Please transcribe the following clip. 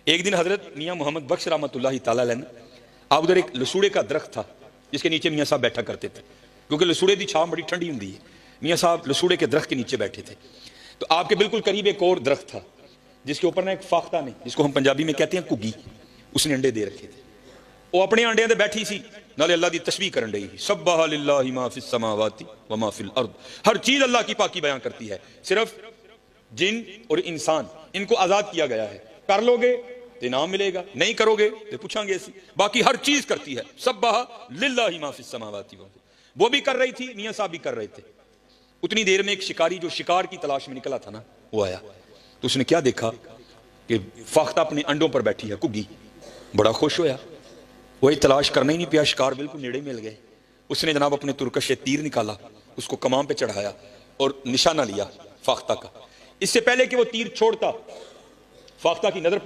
ایک دن حضرت میاں محمد بخش رحمۃ اللہ تعالی علیہ آپ ادھر ایک لسوڑے کا درخت تھا جس کے نیچے میاں صاحب بیٹھا کرتے تھے، کیونکہ لسوڑے دی چھاؤں بڑی ٹھنڈی ہوندی ہے۔ میاں صاحب لسوڑے کے درخت کے نیچے بیٹھے تھے، تو آپ کے بالکل قریب ایک اور درخت تھا جس کے اوپر نا ایک فاختہ نے، جس کو ہم پنجابی میں کہتے ہیں کگی، اس نے انڈے دے رکھے تھے۔ وہ اپنے انڈے دے بیٹھی سی، نالے اللہ دی تسبیح کرن رہی تھی، سبح للہ ما فی السماوات و ما فی الارض، ہر چیز اللہ کی پاکی بیان کرتی ہے، صرف جن اور انسان ان کو آزاد کیا گیا ہے، کر لو گے تو انعام ملے گا، نہیں کرو گے تو پوچھیں گے ایسی، باقی ہر چیز کرتی ہے، سبح للہ ما فی السماوات و وہ بھی کر رہی تھی، میاں صاحب بھی کر رہے تھے۔ اتنی دیر میں ایک شکاری جو شکار کی تلاش میں نکلا تھا نا، وہ آیا، تو اس نے کیا دیکھا کہ فاختہ اپنے انڈوں پر بیٹھی ہے کگی، بڑا خوش ہویا، وہی تلاش کرنا ہی نہیں پیا، شکار بالکل نیڑے مل گئے۔ اس نے جناب اپنے ترکش تیر نکالا، اس کو کمان پہ چڑھایا اور نشانہ لیا فاختہ کا۔ اس سے پہلے کہ وہ تیر چھوڑتا، فاختہ کی نظر